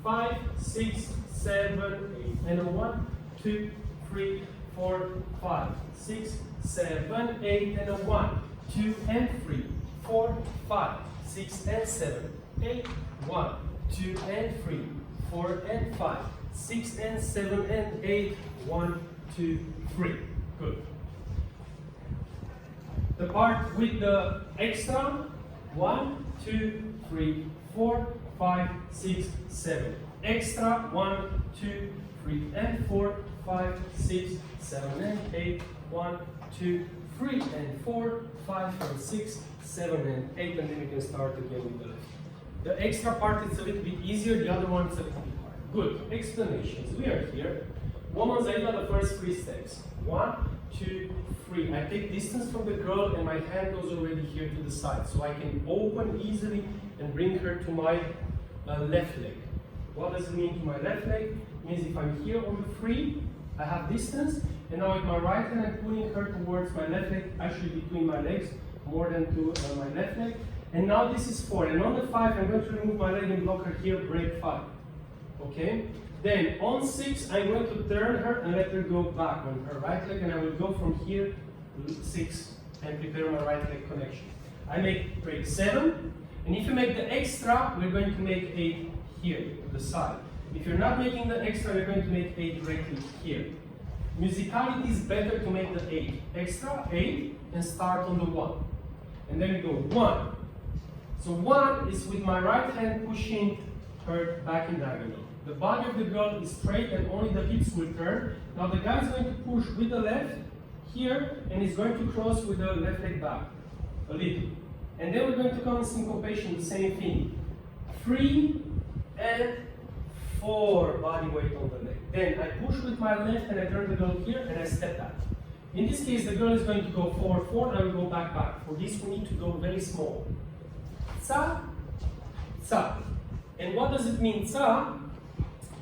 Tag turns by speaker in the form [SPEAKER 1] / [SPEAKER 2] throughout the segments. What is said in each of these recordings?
[SPEAKER 1] 5, 6, 7, 8, and a 1, 2, 3, 4, 5, 6, 7, 8, and a 1, 2, and 3, 4, 5, 6, and 7, 8, 1, 2, and 3, 4, and 5, 6, and 7, and 8, 1, 2, 3. Good. The part with the extra, 1, 2, 3, 4, 5, 6, 7. Extra, 1, 2, 3, and 4, 5, 6, 7, and 8, 1, 2, 3, and 4, 5, and 6, 7, and 8, and then we can start again with the left. The extra part is a little bit easier, the other one is a little bit harder. Good. Explanations. We are here. Woman Zaida, the first 3 steps. 1, 2, 3. I take distance from the girl and my hand goes already here to the side. So I can open easily and bring her to my left leg. What does it mean to my left leg? It means if I'm here on the 3, I have distance, and now with my right hand I'm pulling her towards my left leg, actually between my legs, more than to my left leg. And now this is 4, and on the 5 I'm going to remove my leg and block her here, break 5. Okay? Then on 6 I'm going to turn her and let her go back on her right leg, and I will go from here to 6 and prepare my right leg connection. I make break 7, and if you make the extra, we're going to make 8 here to the side. If you're not making the extra, you're going to make 8 directly here. Musicality is better to make the 8 extra, 8, and start on the 1. And then we go 1. So 1 is with my right hand pushing her back in diagonal. The body of the girl is straight and only the hips will turn. Now the guy is going to push with the left here and is going to cross with the left leg back a little. And then we're going to come in syncopation, the same thing. 3 and 4, body weight on the leg. Then I push with my left and I turn the girl here and I step back. In this case, the girl is going to go forward, forward, and I will go back, back. For this, we need to go very small. Tsa, tsa. And what does it mean, tsa?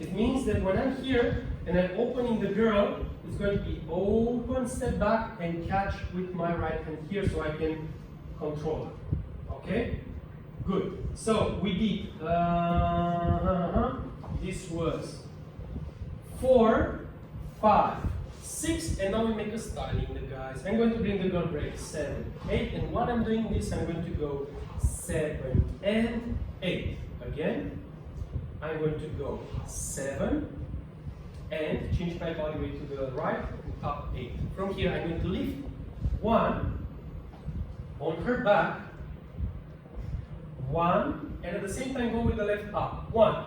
[SPEAKER 1] It means that when I'm here and I'm opening the girl, it's going to be open, step back, and catch with my right hand here so I can control her. Okay? Good. So we did, this was 4, 5, 6, and now we make a styling, the guys. I'm going to bring the girl break 7, 8, and while I'm doing this, I'm going to go 7 and 8. Again, I'm going to go 7 and change my body weight to the right and top 8. From here, I'm going to lift 1 on her back, 1, and at the same time go with the left up. 1,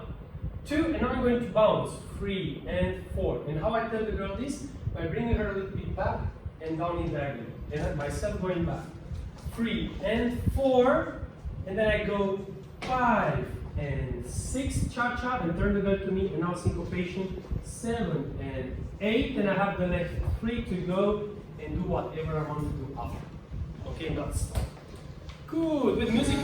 [SPEAKER 1] 2, and now I'm going to bounce 3 and 4. And how I tell the girl this? By bringing her a little bit back and down in diagonal, and myself going back. 3 and 4, and then I go 5 and 6, cha-cha, and turn the girl to me, and now syncopation, 7 and 8, and I have the left 3 to go and do whatever I want to do up. Okay, not stop. Good, with music.